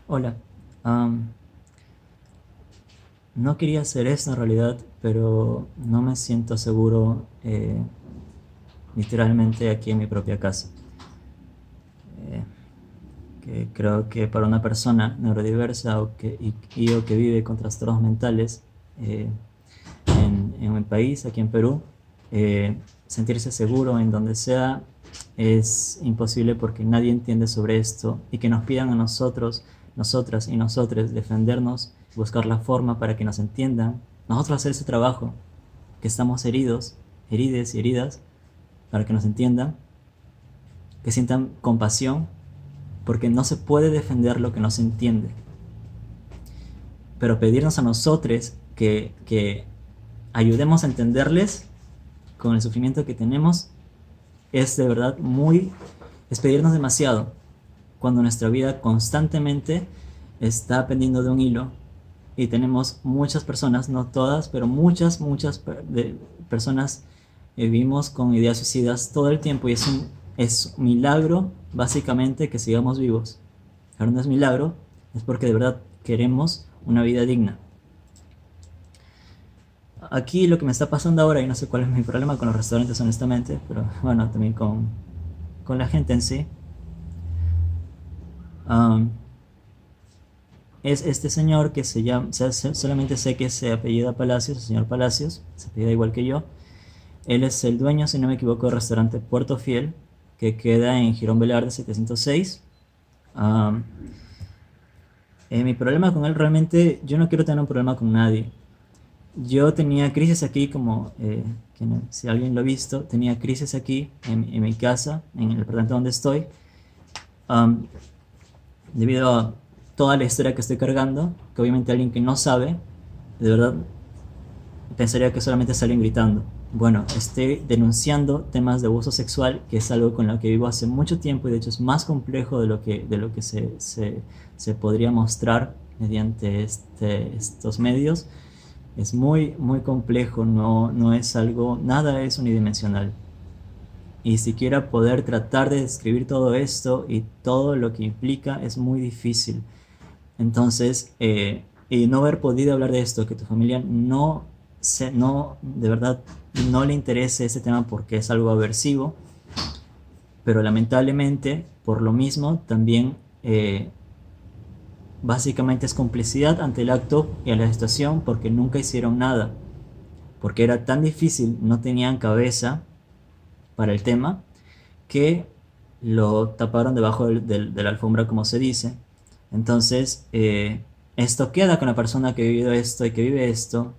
Hola. Am, no quería hacer esto en realidad, pero no me siento seguro literalmente aquí en mi propia casa. Eh, que creo que para una persona neurodiversa o que vive con trastornos mentales eh, en mi país, aquí en Perú, sentirse seguro en donde sea es imposible porque nadie entiende sobre esto y que nos pidan a nosotros, nosotras y nosotres defendernos, buscar la forma para que nos entiendan, nosotros hacer ese trabajo, que estamos heridos, herides y heridas, para que nos entiendan, que sientan compasión, porque no se puede defender lo que no se entiende. Pero pedirnos a nosotros que ayudemos a entenderles con el sufrimiento que tenemos es de verdad es pedirnos demasiado cuando nuestra vida constantemente está pendiendo de un hilo y tenemos muchas personas, no todas, pero muchas personas vivimos con ideas suicidas todo el tiempo y es un milagro básicamente que sigamos vivos. Pero no es milagro, es porque de verdad queremos una vida digna. Aquí lo que me está pasando ahora, y no sé cuál es mi problema con los restaurantes honestamente, pero bueno, también con la gente en sí, um, es este señor que se llama, solamente sé que se apellida Palacios, el señor Palacios, se apellida igual que yo. Él es el dueño, si no me equivoco, del restaurante Puerto Fiel, que queda en Girón Velarde 706. Um, Mi problema con él realmente, yo no quiero tener un problema con nadie. Yo tenía crisis aquí, como si alguien lo ha visto, tenía crisis aquí en mi casa, en el departamento donde estoy, um, debido a toda la historia que estoy cargando, que obviamente alguien que no sabe, de verdad, pensaría que solamente es alguien gritando. Bueno, estoy denunciando temas de abuso sexual, que es algo con lo que vivo hace mucho tiempo y de hecho es más complejo de lo que se podría mostrar mediante estos medios. Es muy complejo, no es algo, nada es unidimensional. Y siquiera poder tratar de describir todo esto y todo lo que implica es muy difícil. Entonces, y no haber podido hablar de esto, que tu familia de verdad, no le interese ese tema porque es algo aversivo, pero lamentablemente, por lo mismo, también básicamente es complicidad ante el acto y a la situación porque nunca hicieron nada, porque era tan difícil, no tenían cabeza para el tema, que lo taparon debajo de la alfombra, como se dice. Entonces, esto queda con la persona que ha vivido esto y que vive esto,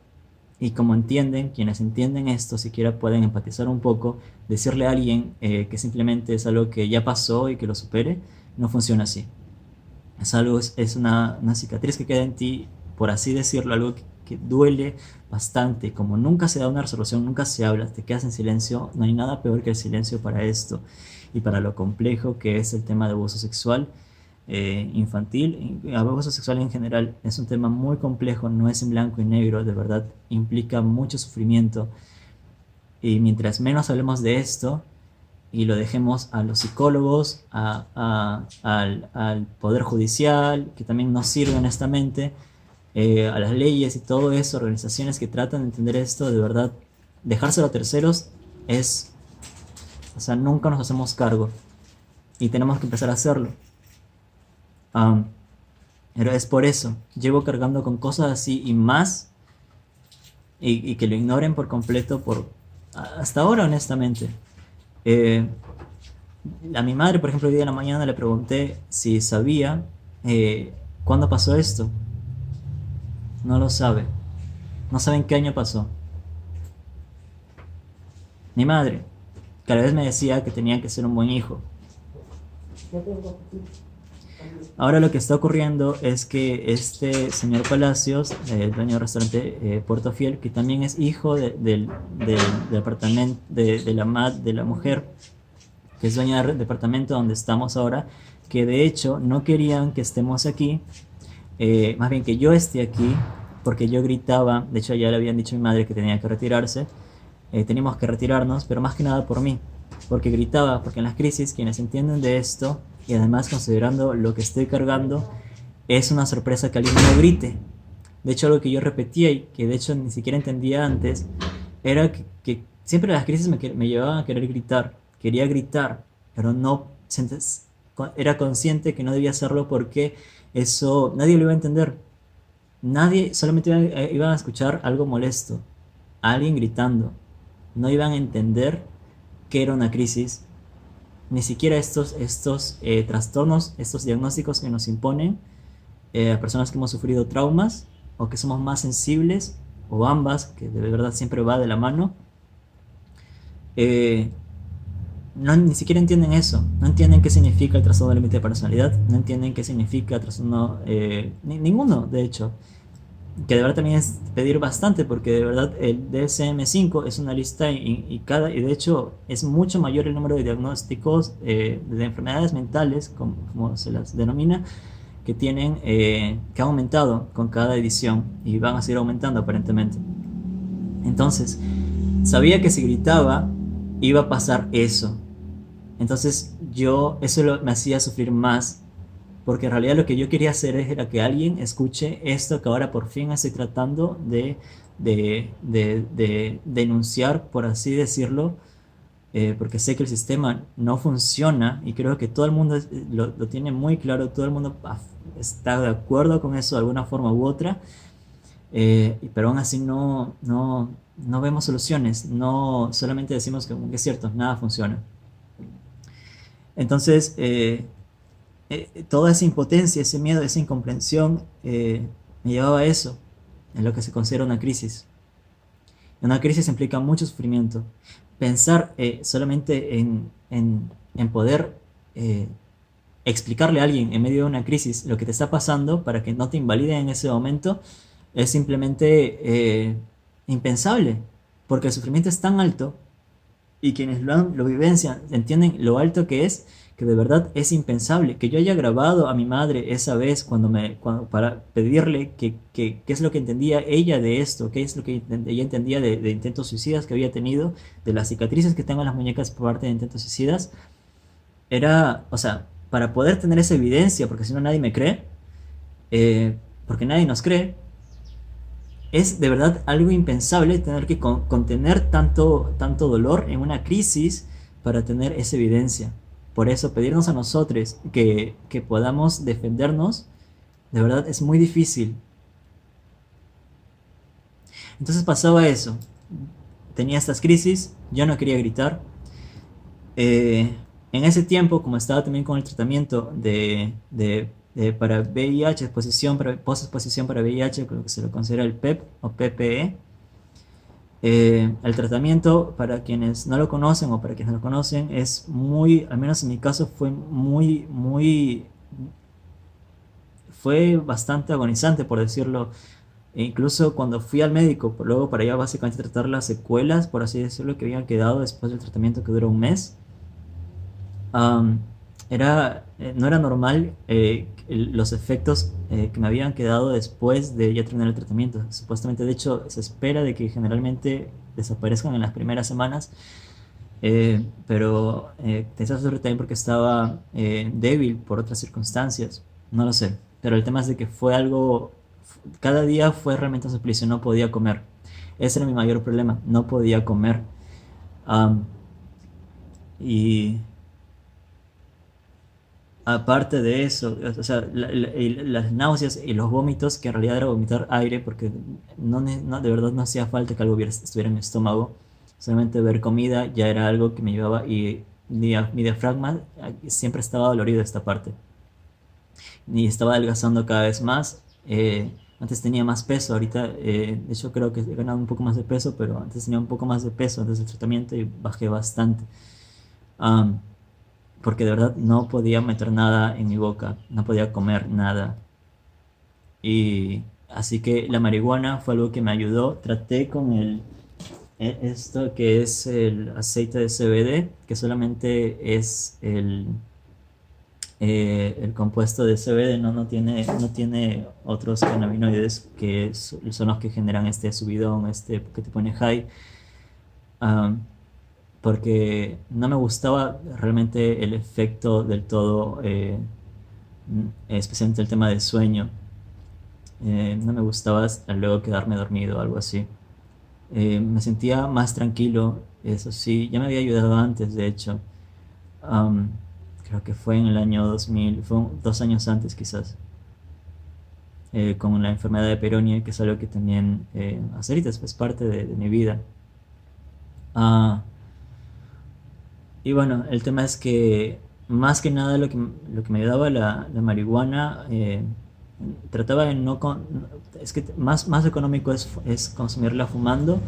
y como entienden, quienes entienden esto, siquiera pueden empatizar un poco, decirle a alguien que simplemente es algo que ya pasó y que lo supere, no funciona así. Es algo, es una cicatriz que queda en ti, por así decirlo, algo que duele bastante. Como nunca se da una resolución, nunca se habla, te quedas en silencio, no hay nada peor que el silencio para esto y para lo complejo que es el tema de abuso sexual infantil. Abuso sexual en general es un tema muy complejo, no es en blanco y negro, de verdad implica mucho sufrimiento. Y mientras menos hablemos de esto, y lo dejemos a los psicólogos, al poder judicial, que también nos sirve honestamente, a las leyes y todo eso, organizaciones que tratan de entender esto, de verdad, dejárselo a terceros es, o sea, nunca nos hacemos cargo y tenemos que empezar a hacerlo. Um, pero es por eso, llevo cargando con cosas así y más, y que lo ignoren por completo hasta ahora honestamente. Eh, a mi madre, por ejemplo, el día de la mañana le pregunté si sabía cuándo pasó esto. No lo sabe. No sabe en qué año pasó. Mi madre, que a la vez me decía que tenía que ser un buen hijo. Ahora lo que está ocurriendo es que este señor Palacios, el dueño del restaurante Puerto Fiel, que también es hijo del departamento de la mujer que es dueña del departamento donde estamos ahora, que de hecho no querían que estemos aquí, más bien que yo esté aquí, porque yo gritaba, de hecho ya le habían dicho a mi madre que tenía que retirarse, teníamos que retirarnos, pero más que nada por mí, porque gritaba, porque en las crisis quienes entienden de esto, y además considerando lo que estoy cargando, es una sorpresa que alguien no grite. De hecho, algo que yo repetía y que de hecho ni siquiera entendía antes, era que siempre las crisis me llevaban a querer gritar. Quería gritar, pero no era consciente que no debía hacerlo porque eso nadie lo iba a entender. Nadie, solamente iban a escuchar algo molesto, a alguien gritando. No iban a entender que era una crisis, ni siquiera estos trastornos, estos diagnósticos que nos imponen a personas que hemos sufrido traumas o que somos más sensibles, o ambas, que de verdad siempre va de la mano. eh, no, ni siquiera entienden eso, no entienden qué significa el trastorno de límite de personalidad, no entienden qué significa el trastorno, ninguno de hecho, que de verdad también es pedir bastante, porque de verdad el DSM-5 es una lista y de hecho es mucho mayor el número de diagnósticos de enfermedades mentales, como se las denomina, que tienen, que ha aumentado con cada edición y van a seguir aumentando aparentemente. Entonces, sabía que si gritaba iba a pasar eso. Entonces me hacía sufrir más, porque en realidad lo que yo quería hacer era que alguien escuche esto que ahora por fin estoy tratando de denunciar, por así decirlo, porque sé que el sistema no funciona y creo que todo el mundo lo tiene muy claro, todo el mundo está de acuerdo con eso de alguna forma u otra, pero aún así no vemos soluciones, no solamente decimos que es cierto, nada funciona. Entonces, toda esa impotencia, ese miedo, esa incomprensión me llevaba a eso, en lo que se considera una crisis. Una crisis implica mucho sufrimiento. Pensar solamente en poder explicarle a alguien en medio de una crisis lo que te está pasando para que no te invalide en ese momento es simplemente impensable, porque el sufrimiento es tan alto y quienes lo vivencian entienden lo alto que es, que de verdad es impensable. Que yo haya grabado a mi madre esa vez para pedirle qué es lo que entendía ella de esto, qué es lo que ella entendía de intentos suicidas que había tenido, de las cicatrices que tengo en las muñecas por parte de intentos suicidas, era, o sea, para poder tener esa evidencia, porque si no nadie me cree, porque nadie nos cree, es de verdad algo impensable tener que contener tanto dolor en una crisis para tener esa evidencia. Por eso pedirnos a nosotros que podamos defendernos, de verdad es muy difícil. Entonces pasaba eso. Tenía estas crisis, yo no quería gritar. En ese tiempo, como estaba también con el tratamiento para VIH, post-exposición para VIH, creo que se lo considera el PEP o PPE. El tratamiento, para quienes no lo conocen o para quienes lo conocen, es muy, al menos en mi caso, fue bastante agonizante, por decirlo. E incluso cuando fui al médico, luego para allá básicamente tratar las secuelas, por así decirlo, que habían quedado después del tratamiento que duró un mes, um, no era normal los efectos que me habían quedado después de ya terminar el tratamiento. Supuestamente, de hecho, se espera de que generalmente desaparezcan en las primeras semanas, pero quizás también porque estaba débil por otras circunstancias, no lo sé. Pero el tema es de que fue algo, cada día fue realmente un suplicio, no podía comer. Ese era mi mayor problema, no podía comer. Um, y aparte de eso, o sea, y las náuseas y los vómitos, que en realidad era vomitar aire, porque de verdad no hacía falta que algo estuviera en mi estómago, solamente ver comida ya era algo que me llevaba, y mi diafragma siempre estaba dolorido esta parte, y estaba adelgazando cada vez más. Antes tenía más peso, ahorita de hecho creo que he ganado un poco más de peso, pero antes tenía un poco más de peso antes del tratamiento y bajé bastante. Um, Porque de verdad no podía meter nada en mi boca, no podía comer nada. Y así que la marihuana fue algo que me ayudó. Traté con esto que es el aceite de CBD, que solamente es el compuesto de CBD, no tiene otros cannabinoides que son los que generan este subidón, que te pone high. Um, Porque no me gustaba realmente el efecto del todo especialmente el tema del sueño. No me gustaba hasta luego quedarme dormido o algo así. Me sentía más tranquilo, eso sí, ya me había ayudado antes, de hecho. Am, Creo que fue en el año 2000, fue 2 años antes quizás, con la enfermedad de Peyronie, que es algo que también hasta ahorita es parte de mi vida. Ah, y bueno, el tema es que más que nada lo que me ayudaba la marihuana, trataba de no... es que más económico es consumirla fumando,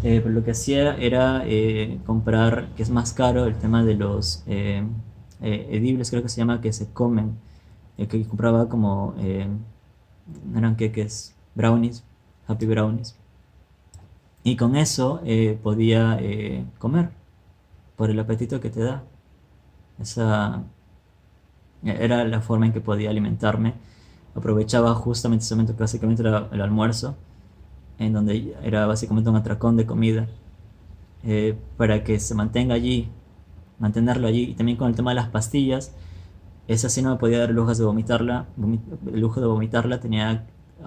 pero lo que hacía era comprar, que es más caro, el tema de los edibles, creo que se llama, que se comen, que compraba como, eran queques, brownies, happy brownies, y con eso podía comer por el apetito que te da. Esa era la forma en que podía alimentarme. Aprovechaba justamente ese momento que básicamente era el almuerzo, en donde era básicamente un atracón de comida, para que se mantenga allí, mantenerlo allí. Y también con el tema de las pastillas, esa sí no me podía dar el lujo de vomitarla, el lujo de vomitarla tenía,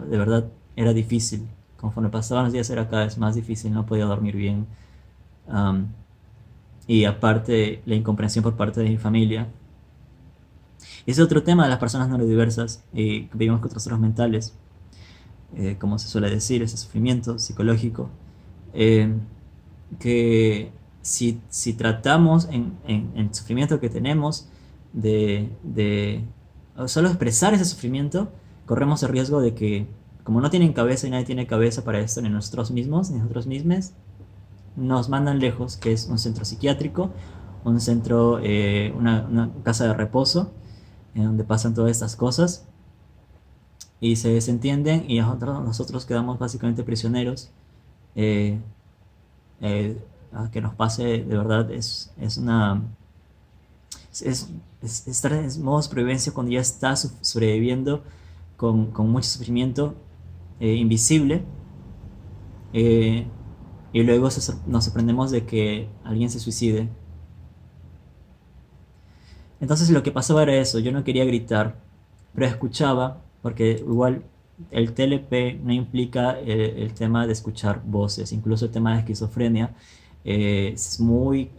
de verdad, era difícil. Conforme pasaban los días era cada vez más difícil, no podía dormir bien. Am, y aparte la incomprensión por parte de mi familia. Y ese es otro tema de las personas neurodiversas, que vivimos con trastornos mentales, como se suele decir, ese sufrimiento psicológico, eh, que si tratamos en el sufrimiento que tenemos de o solo expresar ese sufrimiento, corremos el riesgo de que, como no tienen cabeza y nadie tiene cabeza para esto, ni nosotros mismos, ni nosotros mismos, nos mandan lejos, que es un centro psiquiátrico, un centro, una casa de reposo, en donde pasan todas estas cosas y se desentienden y nosotros quedamos básicamente prisioneros. eh, a que nos pase de verdad es una es, estar en modo supervivencia cuando ya estás sobreviviendo con mucho sufrimiento invisible, eh, y luego nos sorprendemos de que alguien se suicide. Entonces lo que pasaba era eso, yo no quería gritar, pero escuchaba, porque igual el TLP no implica el tema de escuchar voces, incluso el tema de esquizofrenia. Es muy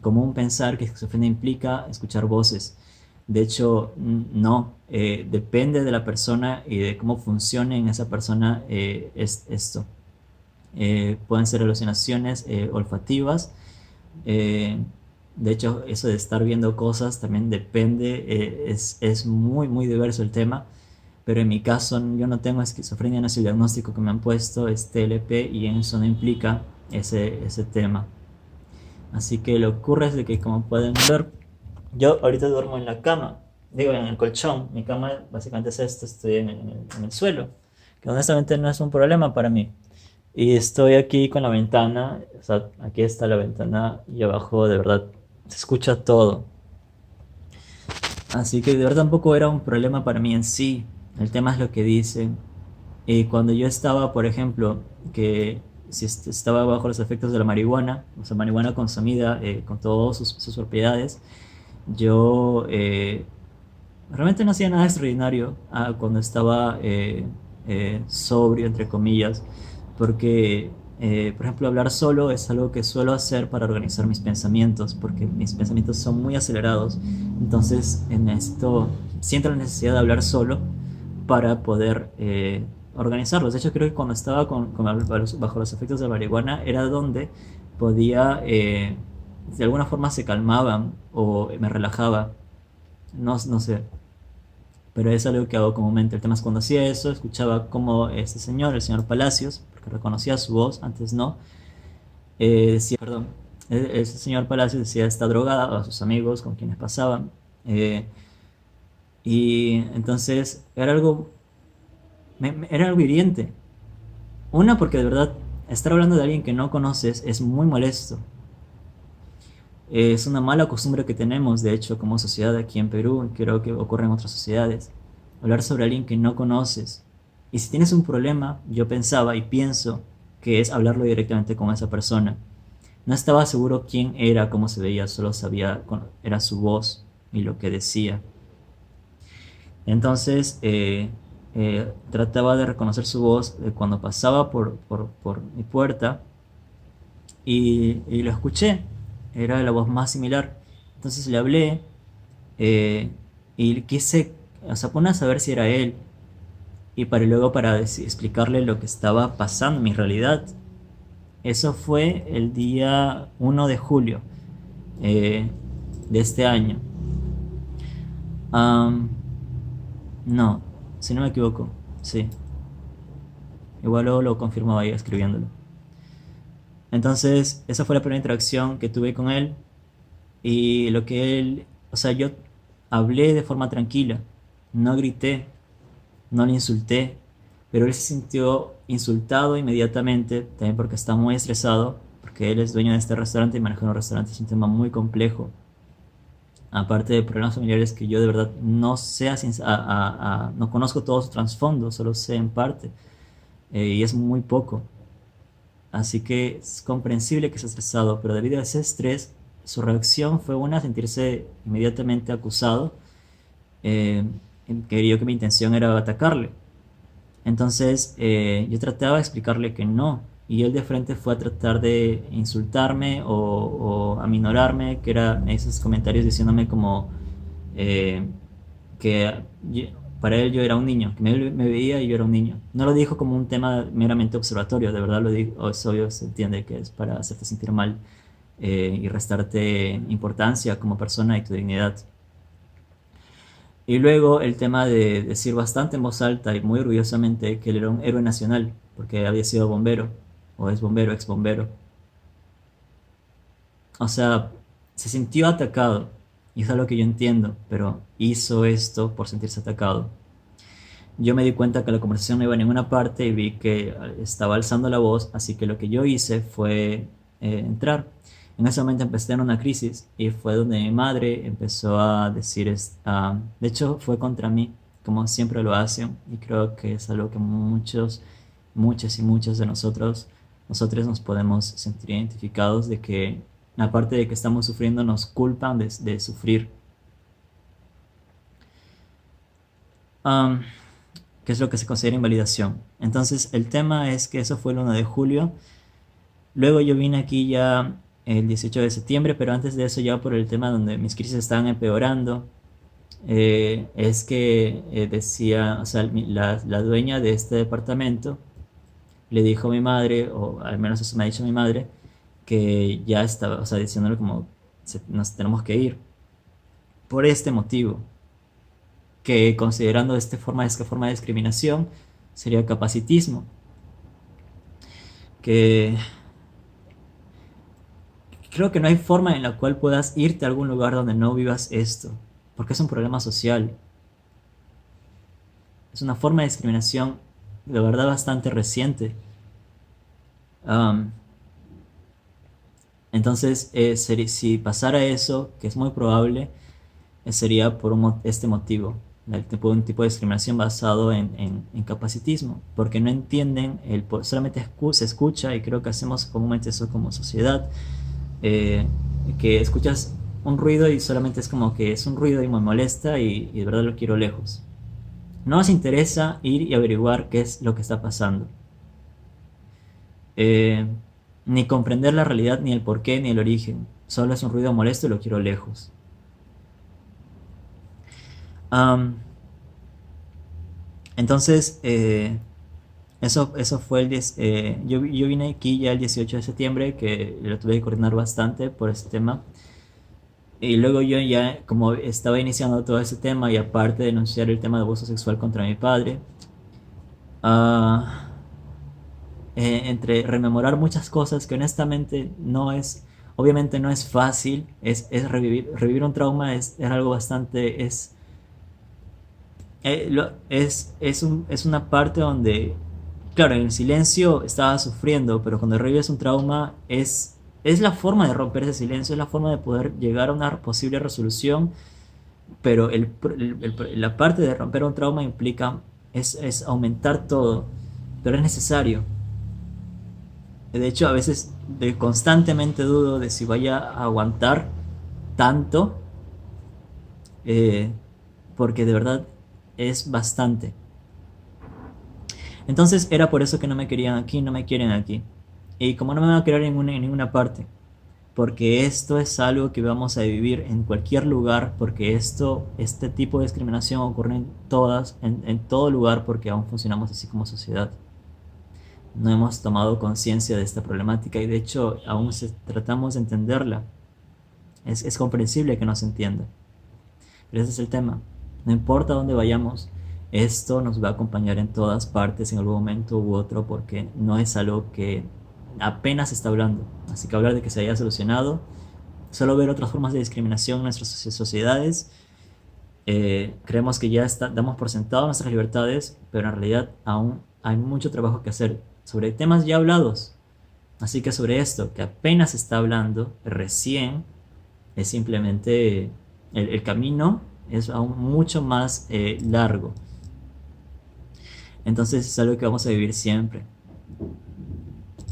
común pensar que esquizofrenia implica escuchar voces. De hecho, no, depende de la persona y de cómo funcione en esa persona esto. Pueden ser alucinaciones olfativas. eh, de hecho, eso de estar viendo cosas también depende, es muy, muy diverso el tema, pero en mi caso yo no tengo esquizofrenia, no es el diagnóstico que me han puesto, es TLP y eso no implica ese tema. Así que lo que ocurre es de que, como pueden ver, yo ahorita duermo en la cama, digo en el colchón, mi cama básicamente es esto, estoy en el suelo, que honestamente no es un problema para mí. Y estoy aquí con la ventana, o sea, aquí está la ventana y abajo de verdad se escucha todo. Así que de verdad tampoco era un problema para mí en sí. El tema es lo que dicen. Y cuando yo estaba, por ejemplo, que si estaba bajo los efectos de la marihuana, o sea, marihuana consumida con todas sus propiedades, yo realmente no hacía nada extraordinario cuando estaba sobrio, entre comillas, porque, por ejemplo, hablar solo es algo que suelo hacer para organizar mis pensamientos, porque mis pensamientos son muy acelerados, entonces siento la necesidad de hablar solo para poder organizarlos. De hecho, creo que cuando estaba bajo los efectos de la marihuana era donde podía, de alguna forma se calmaban o me relajaba, no sé, pero es algo que hago comúnmente. El tema es cuando hacía eso, escuchaba como este señor, el señor Palacios, porque reconocía su voz, antes no, decía, perdón, ese señor Palacios decía está drogada a sus amigos con quienes pasaban. Y entonces era algo hiriente. Una, porque de verdad estar hablando de alguien que no conoces es muy molesto. Es una mala costumbre que tenemos, de hecho, como sociedad aquí en Perú, y creo que ocurre en otras sociedades. Hablar sobre alguien que no conoces. Y si tienes un problema, yo pensaba y pienso que es hablarlo directamente con esa persona. No estaba seguro quién era, cómo se veía, solo sabía, era su voz y lo que decía. Entonces trataba de reconocer su voz cuando pasaba por mi puerta y lo escuché. Era la voz más similar. Entonces le hablé eh, y quise, o sea, poner a saber si era él y para luego para explicarle lo que estaba pasando en mi realidad. Eso fue el día 1 de julio eh, de este año. Am, no, si no me equivoco, sí. Igual luego lo confirmaba ahí escribiéndolo. Entonces, esa fue la primera interacción que tuve con él. Y lo que él, o sea, yo hablé de forma tranquila, no grité, no le insulté, pero él se sintió insultado inmediatamente, también porque está muy estresado, porque él es dueño de este restaurante y manejar un restaurante es un tema muy complejo. Aparte de problemas familiares que yo de verdad no sé, no conozco todo su trasfondo, solo sé en parte, y es muy poco. Así que es comprensible que esté estresado, pero debido a ese estrés, su reacción fue una, sentirse inmediatamente acusado, eh, creyó que mi intención era atacarle. Entonces yo trataba de explicarle que no, y él de frente fue a tratar de insultarme o aminorarme, que era esos comentarios diciéndome como eh, que para él yo era un niño, que me veía y yo era un niño. No lo dijo como un tema meramente observatorio, de verdad lo dijo, es obvio, se entiende que es para hacerte sentir mal y restarte importancia como persona y tu dignidad. Y luego el tema de decir bastante en voz alta y muy orgullosamente que él era un héroe nacional, porque había sido bombero, o es bombero, ex bombero. O sea, se sintió atacado, y es algo que yo entiendo, pero hizo esto por sentirse atacado. Yo me di cuenta que la conversación no iba a ninguna parte y vi que estaba alzando la voz, así que lo que yo hice fue entrar. En ese momento empecé a tener una crisis y fue donde mi madre empezó a decir, de hecho fue contra mí, como siempre lo hacen, y creo que es algo que muchos y muchos de nosotros nos podemos sentir identificados de que, aparte de que estamos sufriendo, nos culpan de sufrir. Um, que es lo que se considera invalidación. Entonces el tema es que eso fue el 1 de julio. Luego yo vine aquí ya el 18 de septiembre, pero antes de eso ya por el tema donde mis crisis estaban empeorando, es que decía, o sea, la dueña de este departamento le dijo a mi madre, o al menos eso me ha dicho mi madre, que ya estaba, o sea, diciéndole como nos tenemos que ir por este motivo, que considerando esta forma de discriminación sería capacitismo, que creo que no hay forma en la cual puedas irte a algún lugar donde no vivas esto, porque es un problema social, es una forma de discriminación de verdad bastante reciente. Um, entonces, si pasara eso, que es muy probable, sería por este motivo, un tipo de discriminación basado en capacitismo, porque no entienden, solamente se escucha, y creo que hacemos comúnmente eso como sociedad, eh, que escuchas un ruido y solamente es como que es un ruido y me molesta y de verdad lo quiero lejos. No nos interesa ir y averiguar qué es lo que está pasando. Eh, Ni comprender la realidad, ni el porqué, ni el origen. Solo es un ruido molesto y lo quiero lejos. Um, entonces, eso fue yo vine aquí ya el 18 de septiembre, que lo tuve que coordinar bastante por ese tema. Y luego yo ya, como estaba iniciando todo ese tema y aparte de denunciar el tema de abuso sexual contra mi padre, ah, entre rememorar muchas cosas que honestamente obviamente no es fácil, es revivir un trauma es algo bastante, es una parte donde, claro, en el silencio estaba sufriendo, pero cuando revives un trauma es la forma de romper ese silencio, es la forma de poder llegar a una posible resolución, pero la parte de romper un trauma implica, es aumentar todo, pero es necesario. De hecho, a veces constantemente dudo de si vaya a aguantar tanto, eh, porque de verdad es bastante. Entonces era por eso que no me querían aquí, no me quieren aquí. Y como no me van a querer en ninguna parte, porque esto es algo que vamos a vivir en cualquier lugar, porque este tipo de discriminación ocurre en todo lugar, porque aún funcionamos así como sociedad. No hemos tomado conciencia de esta problemática y de hecho aún tratamos de entenderla. Es comprensible que no se entienda. Pero ese es el tema. No importa dónde vayamos, esto nos va a acompañar en todas partes en algún momento u otro, porque no es algo que apenas se está hablando. Así que hablar de que se haya solucionado, solo ver otras formas de discriminación en nuestras sociedades, creemos que ya damos por sentado nuestras libertades, pero en realidad aún hay mucho trabajo que hacer sobre temas ya hablados. Así que sobre esto, que apenas se está hablando, recién, es simplemente el camino es aún mucho más largo. Entonces es algo que vamos a vivir siempre.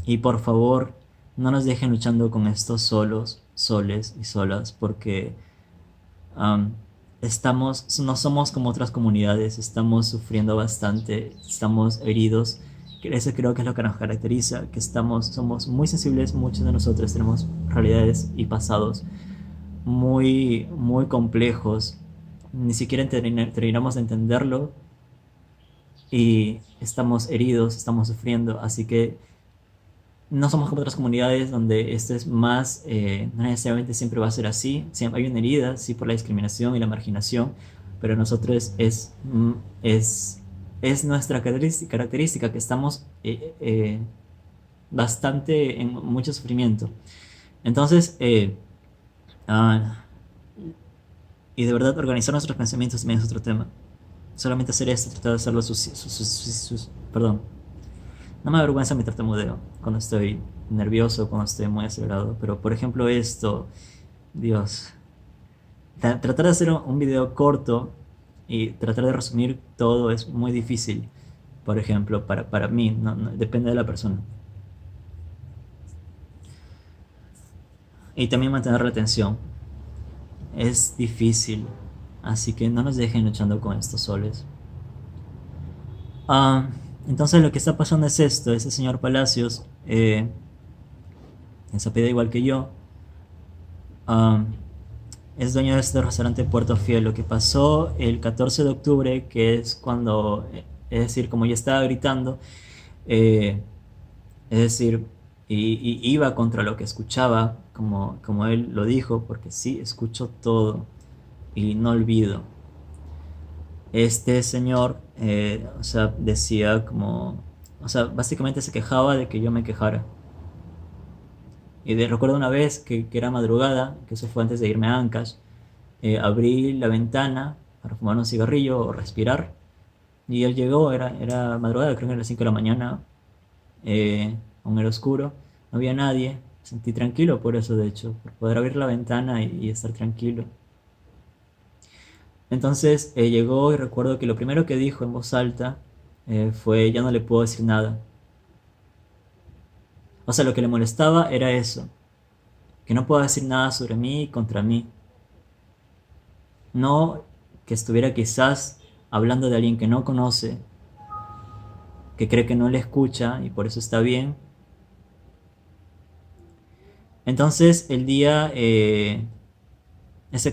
Y por favor, no nos dejen luchando con estos soles y solas, porque no somos como otras comunidades, estamos sufriendo bastante, estamos heridos. Eso creo que es lo que nos caracteriza, que somos muy sensibles, muchos de nosotros tenemos realidades y pasados muy complejos, ni siquiera terminamos de entenderlo y estamos heridos, estamos sufriendo, así que no somos como otras comunidades donde esto es más, no necesariamente siempre va a ser así. Siempre hay una herida, sí, por la discriminación y la marginación, pero nosotros es nuestra característica que estamos bastante en mucho sufrimiento. Entonces, y de verdad organizar nuestros pensamientos también es otro tema. Solamente hacer esto, tratar de hacerlo perdón. No me avergüenza mi tartamudeo cuando estoy nervioso, cuando estoy muy acelerado. Pero por ejemplo esto, Dios. Tratar de hacer un video corto y tratar de resumir todo es muy difícil. Por ejemplo, para mí, depende de la persona. Y también mantener la atención. Es difícil. Así que no nos dejen luchando con estos soles. Entonces lo que está pasando es esto. Ese señor Palacios, se apellida igual que yo, es dueño de este restaurante Puerto Fiel. Lo que pasó el 14 de octubre, que es cuando, es decir, como yo estaba gritando, eh, es decir, y iba contra lo que escuchaba, como él lo dijo, porque sí, escucho todo y no olvido. Este señor, o sea, decía o sea, básicamente se quejaba de que yo me quejara. Y recuerdo una vez que era madrugada, que eso fue antes de irme a Ancash, abrí la ventana para fumar un cigarrillo o respirar, y él llegó, era madrugada, creo que era las 5 de la mañana, aún era oscuro, no había nadie, me sentí tranquilo por eso, de hecho, por poder abrir la ventana y estar tranquilo. Entonces llegó y recuerdo que lo primero que dijo en voz alta fue: ya no le puedo decir nada. O sea, lo que le molestaba era eso, que no puedo decir nada sobre mí y contra mí. No que estuviera quizás hablando de alguien que no conoce, que cree que no le escucha y por eso está bien. Entonces el día,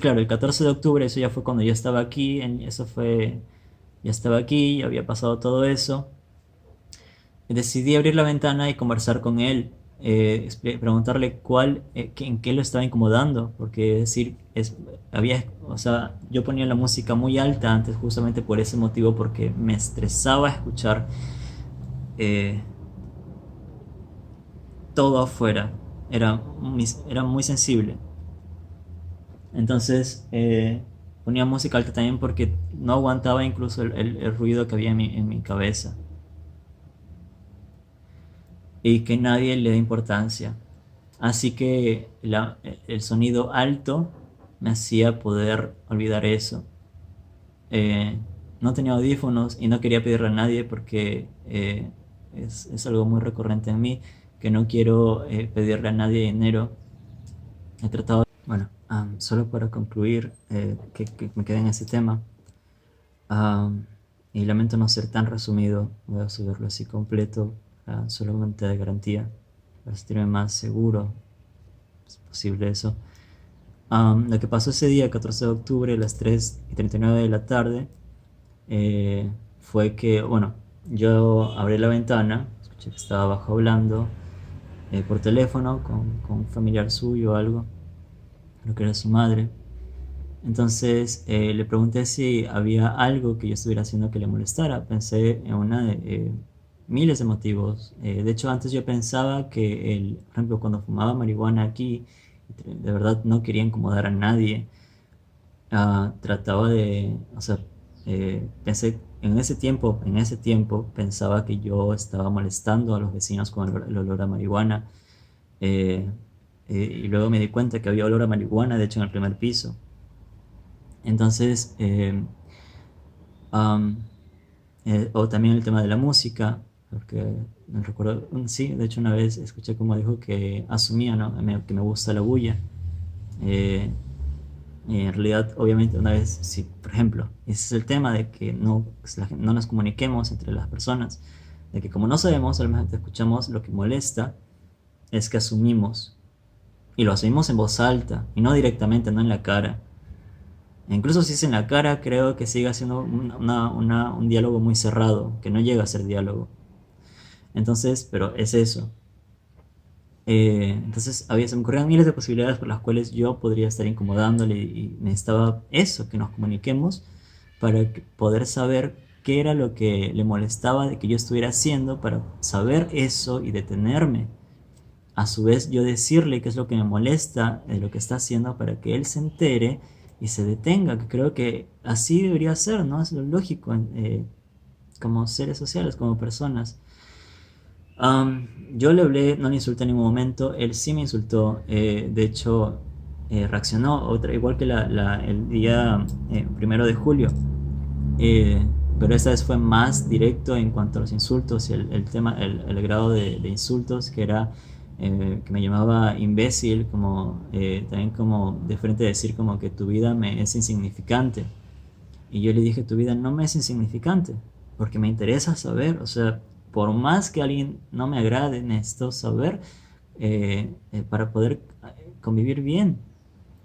claro, el 14 de octubre, eso ya fue cuando yo estaba aquí, ya estaba aquí, ya había pasado todo eso. Decidí abrir la ventana y conversar con él, preguntarle en qué lo estaba incomodando, porque decir, o sea, yo ponía la música muy alta antes justamente por ese motivo, porque me estresaba escuchar todo afuera, era muy sensible. Entonces ponía música alta también porque no aguantaba incluso el ruido que había en mi cabeza. Y que nadie le dé importancia. Así que el sonido alto me hacía poder olvidar eso. No tenía audífonos y no quería pedirle a nadie porque es algo muy recurrente en mí, que no quiero pedirle a nadie dinero. He tratado... Bueno, solo para concluir, que me quedé en ese tema. Ah, y lamento no ser tan resumido, voy a subirlo así completo, solamente de garantía, para sentirme más seguro, es posible eso. Lo que pasó ese día, 14 de octubre, a las 3:39 de la tarde, fue que, bueno, yo abrí la ventana, escuché que estaba abajo hablando por teléfono con un familiar suyo o algo, creo que era su madre. Entonces le pregunté si había algo que yo estuviera haciendo que le molestara. Pensé en una de miles de motivos. De hecho, antes yo pensaba que, por ejemplo, cuando fumaba marihuana aquí, de verdad no quería incomodar a nadie. Trataba de, o sea, pensé en ese tiempo pensaba que yo estaba molestando a los vecinos con el olor a marihuana. eh, y luego me di cuenta que había olor a marihuana, de hecho, en el primer piso. Entonces, am, o también el tema de la música, porque me recuerdo, sí, de hecho una vez escuché como dijo que asumía, ¿no? Que me gusta la bulla. Eh, y en realidad, obviamente, una vez, si, por ejemplo, ese es el tema de que no nos comuniquemos entre las personas, de que como no sabemos, solamente escuchamos lo que molesta, es que asumimos, y lo asumimos en voz alta, y no directamente, no en la cara. E incluso si es en la cara, creo que sigue siendo un diálogo muy cerrado, que no llega a ser diálogo. Entonces, pero es eso. Entonces, se me ocurrían miles de posibilidades por las cuales yo podría estar incomodándole y necesitaba eso, que nos comuniquemos para poder saber qué era lo que le molestaba de que yo estuviera haciendo, para saber eso y detenerme. A su vez, yo decirle qué es lo que me molesta de lo que está haciendo para que él se entere y se detenga, que creo que así debería ser, ¿no? Es lo lógico, como seres sociales, como personas. Yo le hablé, no le insulté en ningún momento, él sí me insultó, de hecho reaccionó igual que el día 1 de julio, eh, pero esta vez fue más directo en cuanto a los insultos y el tema, el grado de insultos, que era que me llamaba imbécil, como también como de frente decir como que tu vida me es insignificante. Y yo le dije, tu vida no me es insignificante, porque me interesa saber, o sea, por más que alguien no me agrade, necesito saber para poder convivir bien.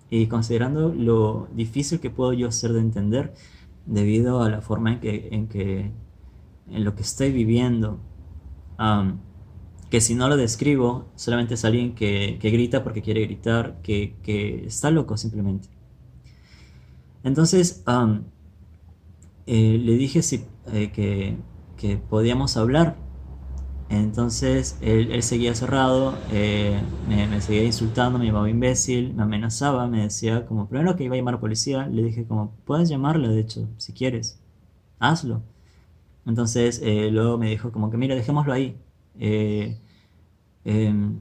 Y considerando lo difícil que puedo yo ser de entender debido a la forma en lo que estoy viviendo, am, que si no lo describo, solamente es alguien que grita porque quiere gritar, que está loco simplemente. Entonces, le dije que podíamos hablar. Entonces él seguía cerrado, me seguía insultando, me llamaba imbécil, me amenazaba, me decía como, primero que iba a llamar a policía, le dije como, puedes llamarla, de hecho, si quieres, hazlo. Entonces luego me dijo como que, mira, dejémoslo ahí. Eh, em,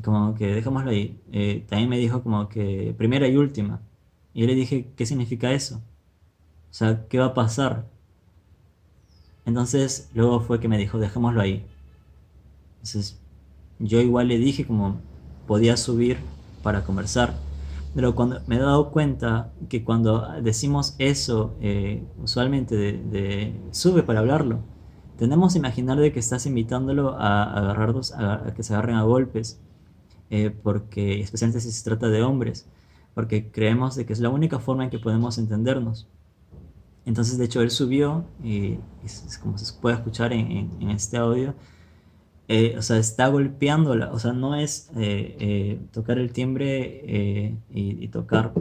Como que dejémoslo ahí. También me dijo como que primera y última. Y yo le dije, ¿qué significa eso? O sea, ¿qué va a pasar? Entonces luego fue que me dijo, dejémoslo ahí. Entonces yo igual le dije como podía subir para conversar. Pero cuando me he dado cuenta que cuando decimos eso, usualmente sube para hablarlo, tendemos a imaginar de que estás invitándolo a agarrarlos, a que se agarren a golpes, porque especialmente si se trata de hombres, porque creemos de que es la única forma en que podemos entendernos. Entonces, de hecho, él subió y es como se puede escuchar en este audio, o sea, está golpeándola, o sea, no es tocar el timbre y tocar,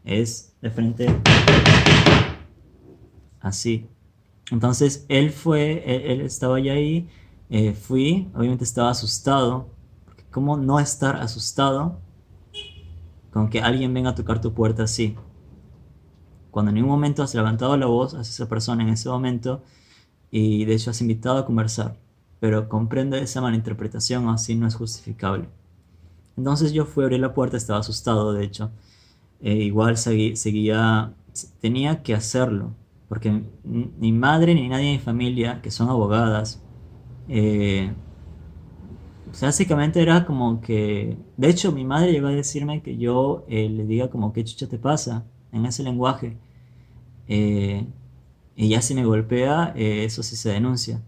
es de frente así. Entonces, él estaba ya ahí, fui, obviamente estaba asustado, porque ¿cómo no estar asustado con que alguien venga a tocar tu puerta así? Cuando en ningún momento has levantado la voz hacia esa persona en ese momento y de hecho has invitado a conversar, pero comprende esa malinterpretación, así no es justificable. Entonces yo fui a abrir la puerta, estaba asustado, de hecho. Igual seguía, tenía que hacerlo, porque ni madre ni nadie de mi familia, que son abogadas, eh, o sea, básicamente era como que, de hecho mi madre llegó a decirme que yo le diga como qué chucha te pasa en ese lenguaje. Eh, Y ya si me golpea, eso sí se denuncia.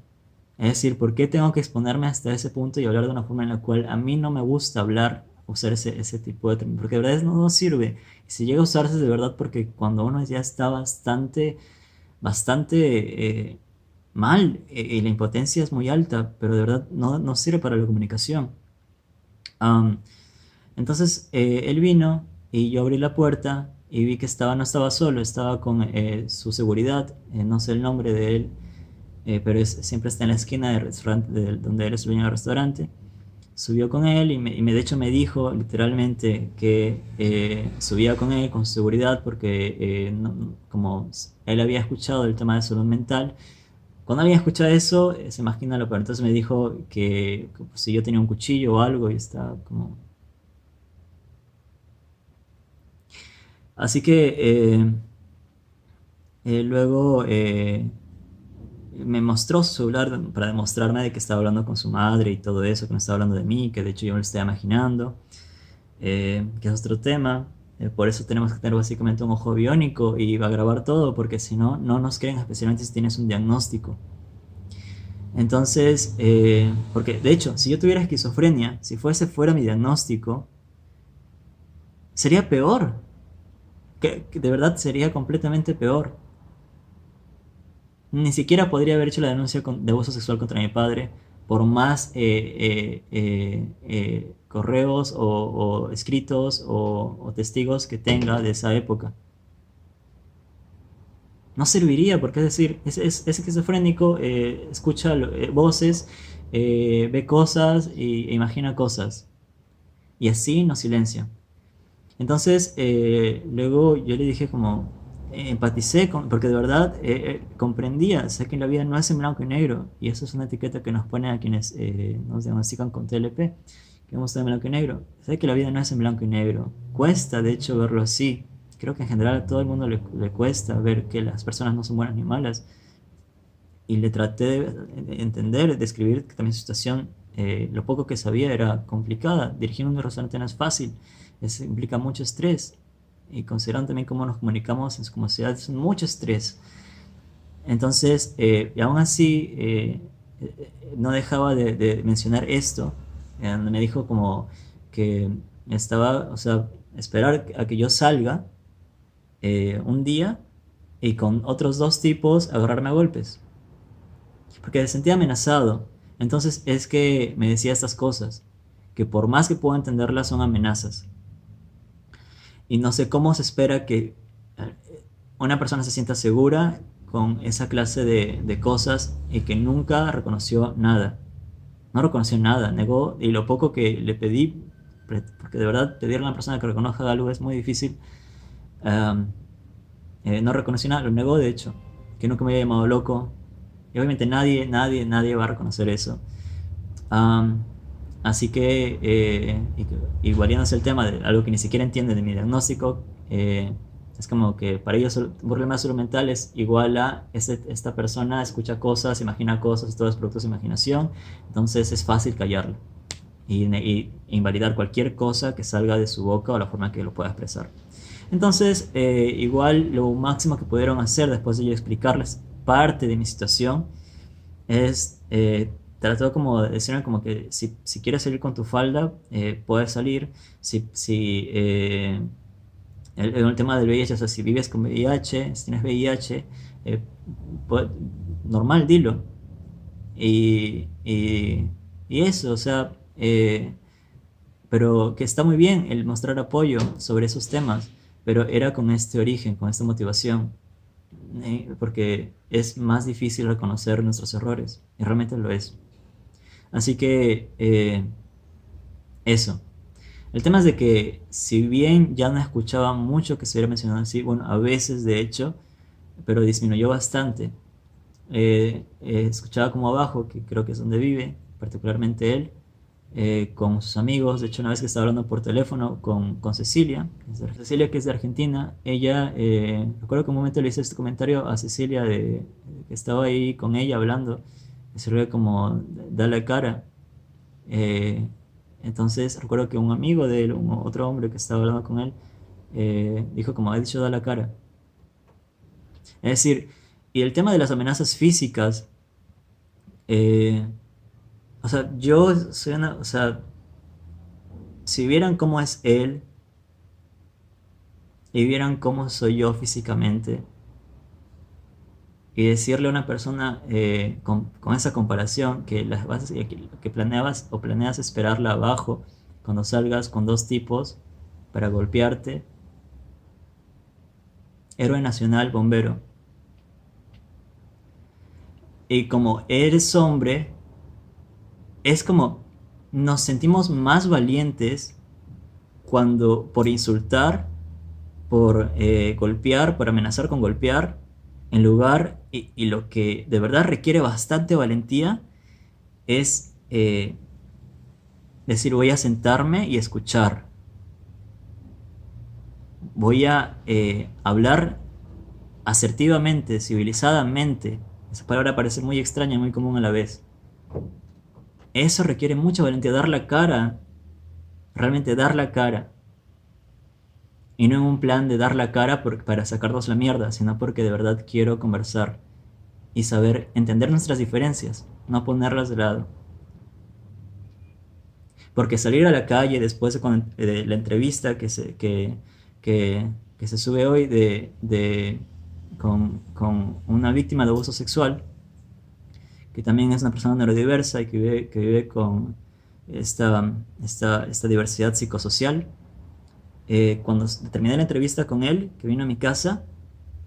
Es decir, ¿por qué tengo que exponerme hasta ese punto y hablar de una forma en la cual a mí no me gusta hablar, usar ese tipo de términos? Porque de verdad no sirve. Y si llega a usarse de verdad porque cuando uno ya está bastante mal y la impotencia es muy alta, pero de verdad no sirve para la comunicación. Am, entonces él vino y yo abrí la puerta y vi que no estaba solo, estaba con su seguridad, no sé el nombre de él, pero siempre está en la esquina del restaurante donde él es dueño del restaurante. Subió con él de hecho me dijo literalmente que subía con él con seguridad porque como él había escuchado el tema de salud mental, cuando alguien escucha eso se imagina lo peor. Entonces me dijo que si yo tenía un cuchillo o algo y estaba como... Así que luego me mostró su celular para demostrarme de que estaba hablando con su madre y todo eso, que no estaba hablando de mí, que de hecho yo me lo estaba imaginando, que es otro tema. Por eso tenemos que tener básicamente un ojo biónico y va a grabar todo, porque si no, no nos creen, especialmente si tienes un diagnóstico. Entonces, porque de hecho, si yo tuviera esquizofrenia, si fuera mi diagnóstico, sería peor. Que de verdad sería completamente peor. Ni siquiera podría haber hecho la denuncia de abuso sexual contra mi padre por más correos o escritos o testigos que tenga de esa época. No serviría porque, es decir, es esquizofrénico, escucha voces, ve cosas e imagina cosas. Y así nos silencia. Entonces, luego yo le dije como, empaticé, porque de verdad comprendía, sé que la vida no es en blanco y negro, y eso es una etiqueta que nos pone a quienes nos diagnostican con TLP, que vamos en blanco y negro. Sé que la vida no es en blanco y negro, cuesta de hecho verlo así. Creo que en general a todo el mundo le cuesta ver que las personas no son buenas ni malas, y le traté de entender, de describir que también su situación, lo poco que sabía era complicada. Dirigir un restaurante no es fácil, implica mucho estrés. Y considerando también cómo nos comunicamos en su comunidad, es mucho estrés. Entonces, y aún así, no dejaba de mencionar esto, donde me dijo como que estaba, o sea, esperar a que yo salga un día y con otros dos tipos agarrarme a golpes porque me sentía amenazado. Entonces es que me decía estas cosas, que por más que puedo entenderlas son amenazas. Y no sé cómo se espera que una persona se sienta segura con esa clase de cosas y que nunca reconoció nada. No reconoció nada, negó, y lo poco que le pedí, porque de verdad pedirle a una persona que reconozca algo es muy difícil, um, no reconoció nada, lo negó de hecho, que nunca me había llamado loco. Y obviamente nadie va a reconocer eso. Am, Así que, y variándose el tema de algo que ni siquiera entienden de mi diagnóstico, es como que para ellos un problema de salud mental es igual a esta persona escucha cosas, imagina cosas, todo es producto de su imaginación, entonces es fácil callarlo y invalidar cualquier cosa que salga de su boca o la forma que lo pueda expresar. Entonces, igual lo máximo que pudieron hacer después de yo explicarles parte de mi situación es trató como de decirme como que si quieres salir con tu falda, puedes salir. Si el tema del VIH, o sea, si vives con VIH, si tienes VIH, eh, pues, normal, dilo. Y, y, y eso, o sea, pero que está muy bien el mostrar apoyo sobre esos temas, pero era con este origen, con esta motivación, porque es más difícil reconocer nuestros errores, y realmente lo es. Así que eso. El tema es de que si bien ya no escuchaba mucho que se hubiera mencionado así, bueno, a veces de hecho, pero disminuyó bastante. Escuchaba como abajo, que creo que es donde vive, particularmente él, con sus amigos. De hecho, una vez que estaba hablando por teléfono con Cecilia, Cecilia que es de Argentina, ella, recuerdo que un momento le hice este comentario a Cecilia de que estaba ahí con ella hablando, y se ve como da la cara. Eh, entonces recuerdo que un amigo de él, otro hombre que estaba hablando con él, dijo como ha dicho da la cara. Es decir, Y el tema de las amenazas físicas, eh, o sea, yo soy una, o sea, si vieran cómo es él y vieran cómo soy yo físicamente, y decirle a una persona con esa comparación que que planeabas o planeas esperarla abajo cuando salgas con dos tipos para golpearte, héroe nacional, bombero. Y como eres hombre, es como nos sentimos más valientes cuando por insultar, por golpear, por amenazar con golpear, en lugar, y lo que de verdad requiere bastante valentía, es decir, voy a sentarme y escuchar. Voy a hablar asertivamente, civilizadamente. Esa palabra parece muy extraña y muy común a la vez. Eso requiere mucha valentía, dar la cara, realmente dar la cara. Y no en un plan de dar la cara para sacarnos la mierda, sino porque de verdad quiero conversar y saber entender nuestras diferencias, no ponerlas de lado. Porque salir a la calle después de la entrevista que, que se sube hoy con una víctima de abuso sexual, que también es una persona neurodiversa y que vive con esta diversidad psicosocial. Cuando terminé la entrevista con él, que vino a mi casa,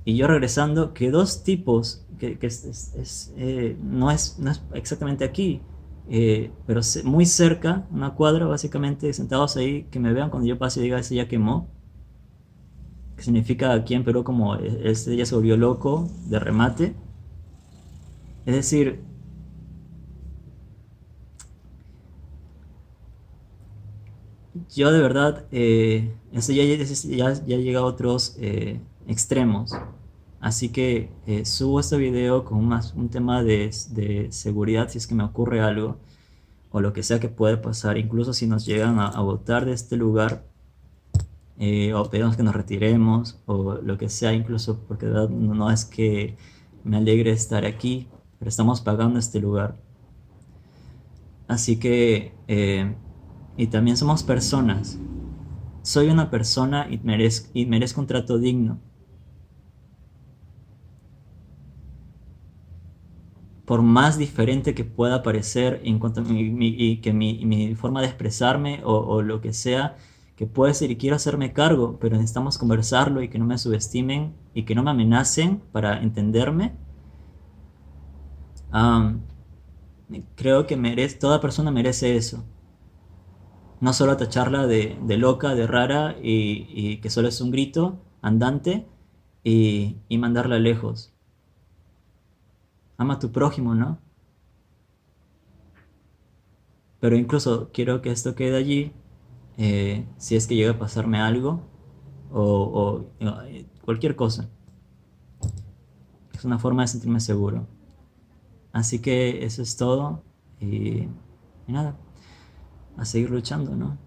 y yo regresando, que dos tipos, no es exactamente aquí, pero muy cerca, una cuadra básicamente, sentados ahí, que me vean cuando yo pase y diga, ese ya quemó, que significa aquí en Perú como este ya se volvió loco de remate. Es decir, yo de verdad, ya llega a otros extremos. Así que subo este video con un tema de seguridad si es que me ocurre algo o lo que sea que puede pasar, incluso si nos llegan a botar de este lugar o pedimos que nos retiremos o lo que sea, incluso porque de verdad no es que me alegre estar aquí, pero estamos pagando este lugar. Así que, y también somos personas. Soy una persona y merezco un trato digno. Por más diferente que pueda parecer en cuanto a y que mi forma de expresarme o lo que sea, que puede ser y quiero hacerme cargo, pero necesitamos conversarlo y que no me subestimen y que no me amenacen para entenderme. Am, Creo que toda persona merece eso. No solo tacharla de loca, de rara y que solo es un grito andante y mandarla lejos. Ama a tu prójimo, ¿no? Pero incluso quiero que esto quede allí si es que llega a pasarme algo o cualquier cosa. Es una forma de sentirme seguro. Así que eso es todo y nada, a seguir luchando, ¿no?